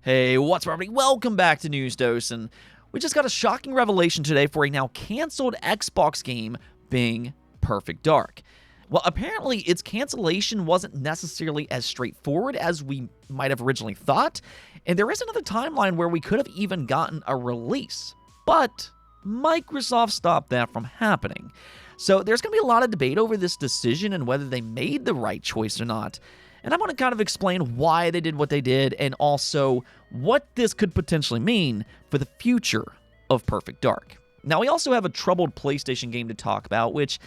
Hey, what's up, everybody? Welcome back to News Dose, and we just got a shocking revelation today for a now canceled Xbox game being Perfect Dark. Well, apparently its cancellation wasn't necessarily as straightforward as we might have originally thought, and there is another timeline where we could have even gotten a release. But Microsoft stopped that from happening. So there's going to be a lot of debate over this decision and whether they made the right choice or not. And I'm going to kind of explain why they did what they did and also what this could potentially mean for the future of Perfect Dark. Now, we also have a troubled PlayStation game to talk about, which,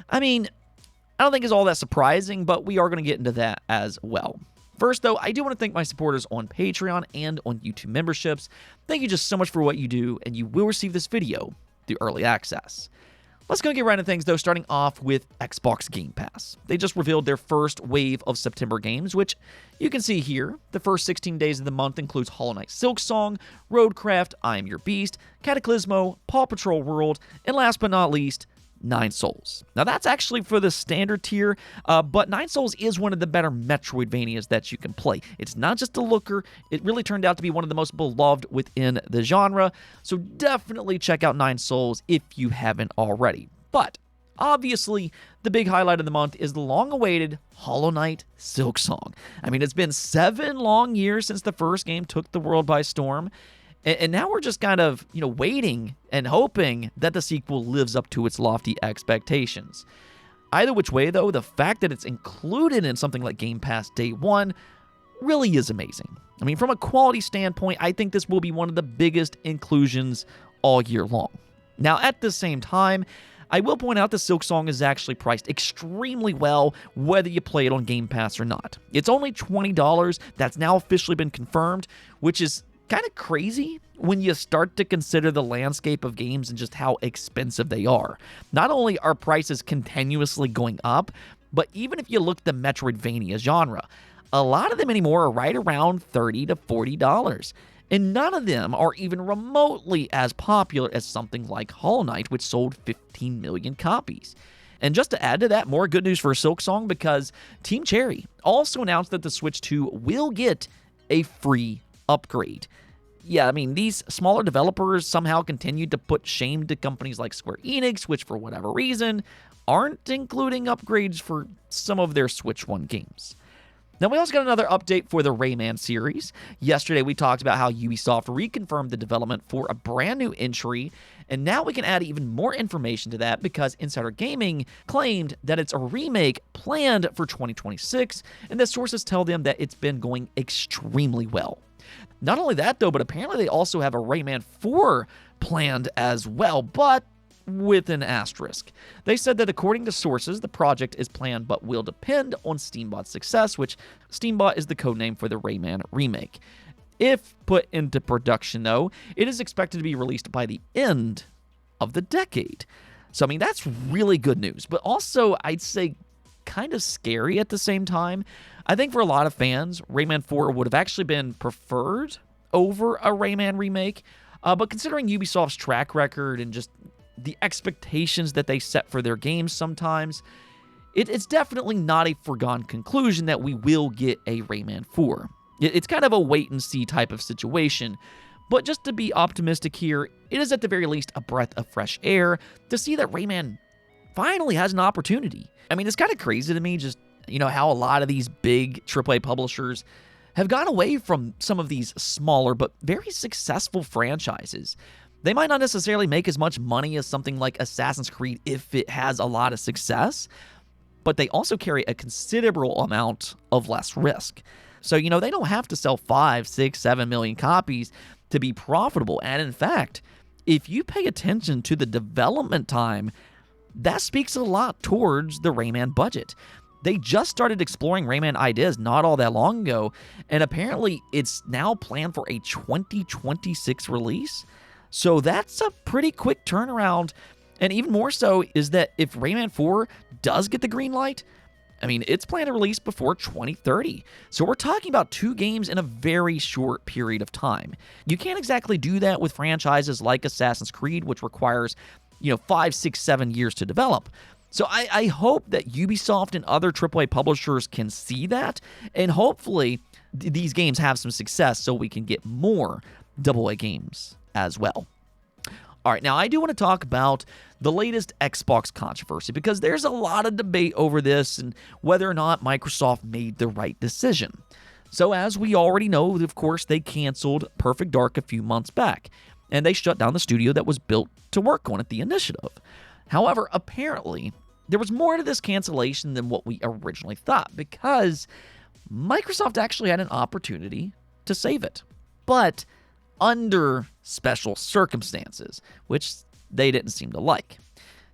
I don't think is all that surprising, but we are going to get into that as well. First, though, I do want to thank my supporters on Patreon and on YouTube memberships. Thank you just so much for what you do, and you will receive this video through early access. Let's go get right into things, though, starting off with Xbox Game Pass. They just revealed their first wave of September games, which you can see here. The first 16 days of the month includes Hollow Knight Silksong, Roadcraft, I Am Your Beast, Cataclysmo, Paw Patrol World, and last but not least, Nine Souls. Now, that's actually for the standard tier, but Nine Souls is one of the better Metroidvanias that you can play. It's not just a looker. It really turned out to be one of the most beloved within the genre, so definitely check out Nine Souls if you haven't already. But obviously, the big highlight of the month is the long-awaited Hollow Knight Silksong. It's been 7 long years since the first game took the world by storm, and now we're just kind of, waiting and hoping that the sequel lives up to its lofty expectations. Either which way, though, the fact that it's included in something like Game Pass Day 1 really is amazing. From a quality standpoint, I think this will be one of the biggest inclusions all year long. Now, at the same time, I will point out that Silksong is actually priced extremely well, whether you play it on Game Pass or not. It's only $20. That's now officially been confirmed, which is kind of crazy when you start to consider the landscape of games and just how expensive they are. Not only are prices continuously going up, but even if you look at the Metroidvania genre, a lot of them anymore are right around $30 to $40. And none of them are even remotely as popular as something like Hollow Knight, which sold 15 million copies. And just to add to that, more good news for Silksong, because Team Cherry also announced that the Switch 2 will get a free upgrade. Yeah, these smaller developers somehow continued to put shame to companies like Square Enix, which for whatever reason aren't including upgrades for some of their Switch 1 games. Now, we also got another update for the Rayman series. Yesterday, we talked about how Ubisoft reconfirmed the development for a brand new entry, and now we can add even more information to that because Insider Gaming claimed that it's a remake planned for 2026, and that sources tell them that it's been going extremely well. Not only that, though, but apparently they also have a Rayman 4 planned as well, but with an asterisk. They said that according to sources, the project is planned but will depend on Steambot's success, which Steambot is the codename for the Rayman remake. If put into production, though, it is expected to be released by the end of the decade. So, that's really good news, but also, I'd say, kind of scary at the same time. I think for a lot of fans, Rayman 4 would have actually been preferred over a Rayman remake, but considering Ubisoft's track record and just the expectations that they set for their games sometimes, it's definitely not a foregone conclusion that we will get a Rayman 4. It's kind of a wait-and-see type of situation, but just to be optimistic here, it is at the very least a breath of fresh air to see that Rayman finally has an opportunity. It's kind of crazy to me just, how a lot of these big AAA publishers have gone away from some of these smaller but very successful franchises. They might not necessarily make as much money as something like Assassin's Creed if it has a lot of success, but they also carry a considerable amount of less risk. So, they don't have to sell 5, 6, 7 million copies to be profitable. And in fact, if you pay attention to the development time, that speaks a lot towards the Rayman budget. They just started exploring Rayman ideas not all that long ago, and apparently it's now planned for a 2026 release. So that's a pretty quick turnaround, and even more so is that if Rayman 4 does get the green light, it's planned to release before 2030. So we're talking about 2 games in a very short period of time. You can't exactly do that with franchises like Assassin's Creed, which requires 5, 6, 7 years to develop. So I hope that Ubisoft and other AAA publishers can see that, and hopefully these games have some success so we can get more AA games as well. All right, now I do want to talk about the latest Xbox controversy because there's a lot of debate over this and whether or not Microsoft made the right decision. So as we already know, of course, they canceled Perfect Dark a few months back, and they shut down the studio that was built to work on it, the Initiative. However, apparently, there was more to this cancellation than what we originally thought because Microsoft actually had an opportunity to save it, but under special circumstances, which they didn't seem to like.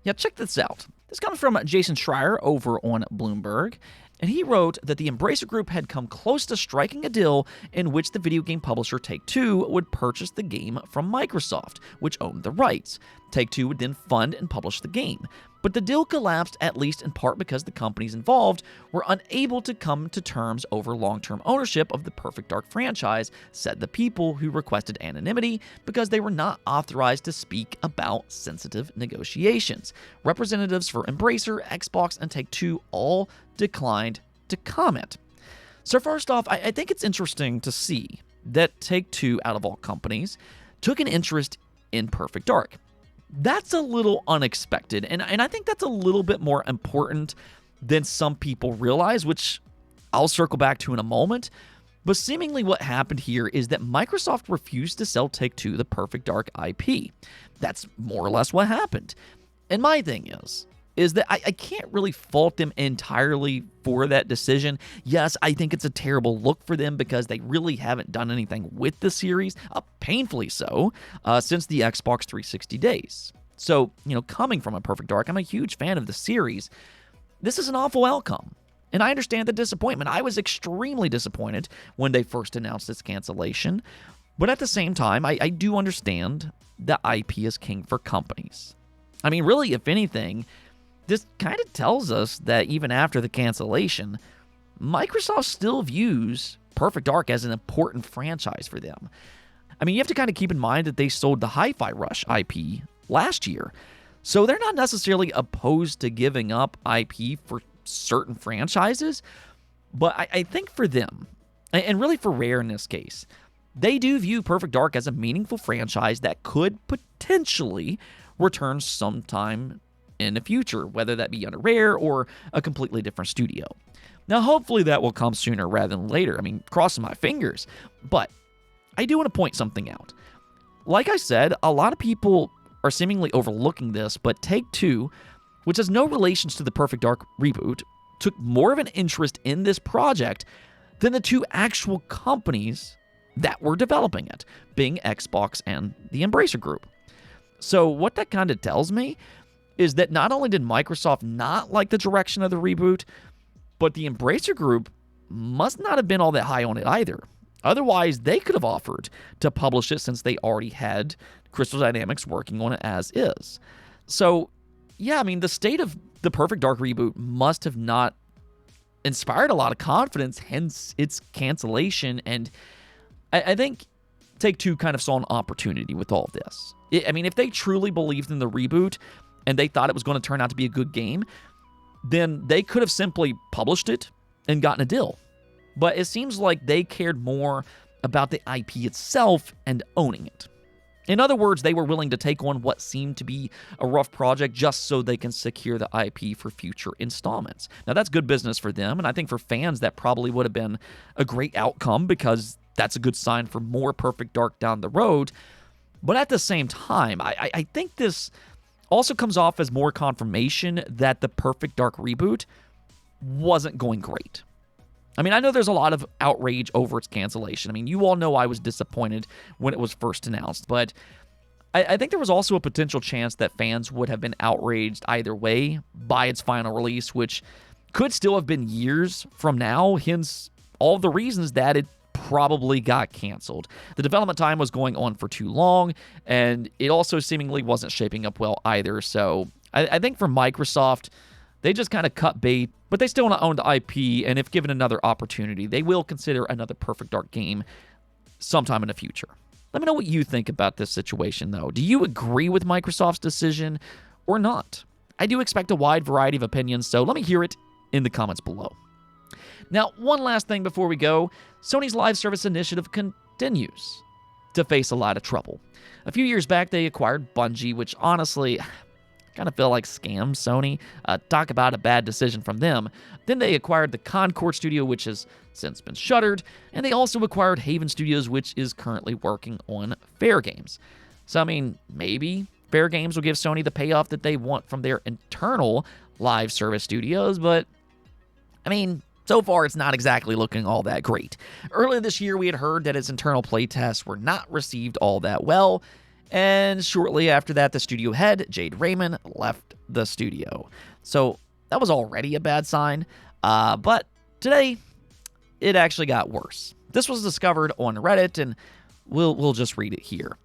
Yeah, check this out. This comes from Jason Schreier over on Bloomberg, and he wrote that the Embracer Group had come close to striking a deal in which the video game publisher Take-Two would purchase the game from Microsoft, which owned the rights. Take-Two would then fund and publish the game. But the deal collapsed at least in part because the companies involved were unable to come to terms over long-term ownership of the Perfect Dark franchise, said the people who requested anonymity because they were not authorized to speak about sensitive negotiations. Representatives for Embracer, Xbox, and Take-Two all declined to comment. So first off, I think it's interesting to see that Take-Two, out of all companies, took an interest in Perfect Dark. That's a little unexpected, and I think that's a little bit more important than some people realize, which I'll circle back to in a moment. But seemingly what happened here is that Microsoft refused to sell Take-Two the Perfect Dark IP. That's more or less what happened. And my thing is that I can't really fault them entirely for that decision. Yes, I think it's a terrible look for them because they really haven't done anything with the series, painfully so, since the Xbox 360 days. So, coming from a Perfect Dark, I'm a huge fan of the series. This is an awful outcome, and I understand the disappointment. I was extremely disappointed when they first announced its cancellation, but at the same time, I do understand that IP is king for companies. I mean, really, if anything, this kind of tells us that even after the cancellation, Microsoft still views Perfect Dark as an important franchise for them. I mean, you have to kind of keep in mind that they sold the Hi-Fi Rush IP last year, so they're not necessarily opposed to giving up IP for certain franchises, but I think for them, and really for Rare in this case, they do view Perfect Dark as a meaningful franchise that could potentially return sometime in the future, whether that be under Rare or a completely different studio. Now, hopefully that will come sooner rather than later. I mean, crossing my fingers. But I do want to point something out. Like I said, a lot of people are seemingly overlooking this, but Take-Two, which has no relations to the Perfect Dark reboot, took more of an interest in this project than the two actual companies that were developing it, being Xbox and the Embracer Group. So what that kind of tells me is that not only did Microsoft not like the direction of the reboot, but the Embracer Group must not have been all that high on it either. Otherwise, they could have offered to publish it since they already had Crystal Dynamics working on it as is. So, yeah, I mean, the state of the Perfect Dark reboot must have not inspired a lot of confidence, hence its cancellation. And I think Take-Two kind of saw an opportunity with all of this. I mean, if they truly believed in the reboot and they thought it was going to turn out to be a good game, then they could have simply published it and gotten a deal. But it seems like they cared more about the IP itself and owning it. In other words, they were willing to take on what seemed to be a rough project just so they can secure the IP for future installments. Now, that's good business for them, and I think for fans that probably would have been a great outcome because that's a good sign for more Perfect Dark down the road. But at the same time, I think this also comes off as more confirmation that the Perfect Dark reboot wasn't going great. I mean, I know there's a lot of outrage over its cancellation. I mean, you all know I was disappointed when it was first announced, but I think there was also a potential chance that fans would have been outraged either way by its final release, which could still have been years from now, hence all the reasons that it probably got canceled. The development time was going on for too long, and it also seemingly wasn't shaping up well either. So I think for Microsoft, they just kind of cut bait, but they still want to own the IP, and if given another opportunity, they will consider another Perfect Dark game sometime in the future. Let me know what you think about this situation, though. Do you agree with Microsoft's decision or not? I do expect a wide variety of opinions, so let me hear it in the comments below. Now, one last thing before we go, Sony's live service initiative continues to face a lot of trouble. A few years back, they acquired Bungie, which honestly kind of feel like scams Sony. Talk about a bad decision from them. Then they acquired the Concord Studio, which has since been shuttered, and they also acquired Haven Studios, which is currently working on Fair Games. So, I mean, maybe Fair Games will give Sony the payoff that they want from their internal live service studios, but, I mean, so far it's not exactly looking all that great. Earlier this year, we had heard that its internal playtests were not received all that well, and shortly after that, the studio head, Jade Rayman, left the studio. So that was already a bad sign, but today, it actually got worse. This was discovered on Reddit, and we'll just read it here.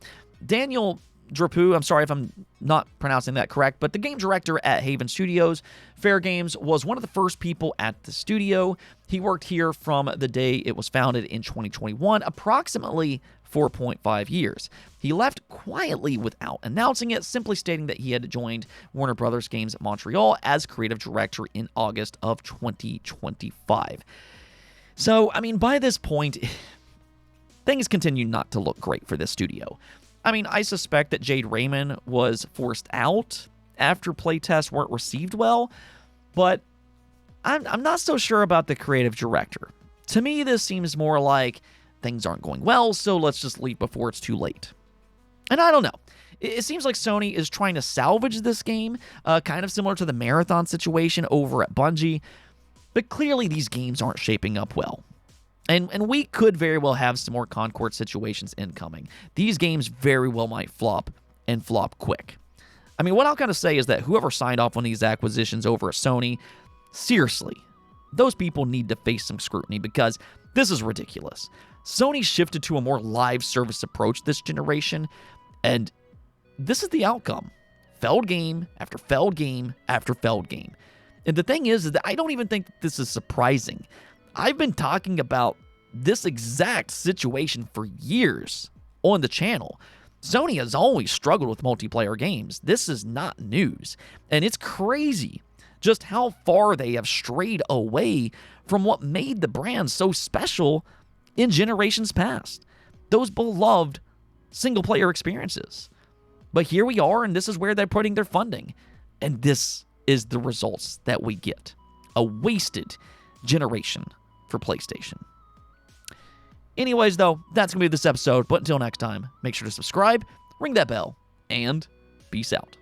Daniel Drapu, I'm sorry if I'm not pronouncing that correct, but the game director at Haven Studios, Fair Games, was one of the first people at the studio. He worked here from the day it was founded in 2021, approximately 4.5 years. He left quietly without announcing it, simply stating that he had joined Warner Brothers Games Montreal as creative director in August of 2025. So, I mean, by this point, things continue not to look great for this studio. I mean, I suspect that Jade Rayman was forced out after playtests weren't received well, but I'm not so sure about the creative director. To me, this seems more like things aren't going well, so let's just leave before it's too late. And I don't know. It seems like Sony is trying to salvage this game, kind of similar to the Marathon situation over at Bungie, but clearly these games aren't shaping up well. And we could very well have some more Concord situations incoming. These games very well might flop, and flop quick. I mean, what I'll kind of say is that whoever signed off on these acquisitions over at Sony, seriously, those people need to face some scrutiny because this is ridiculous. Sony shifted to a more live service approach this generation, and this is the outcome. Failed game after failed game after failed game. And the thing is that I don't even think that this is surprising. I've been talking about this exact situation for years on the channel. Sony has always struggled with multiplayer games. This is not news. And it's crazy just how far they have strayed away from what made the brand so special in generations past. Those beloved single-player experiences. But here we are, and this is where they're putting their funding. And this is the results that we get. A wasted generation for PlayStation. Anyways, though, that's going to be this episode. But until next time, make sure to subscribe, ring that bell, and peace out.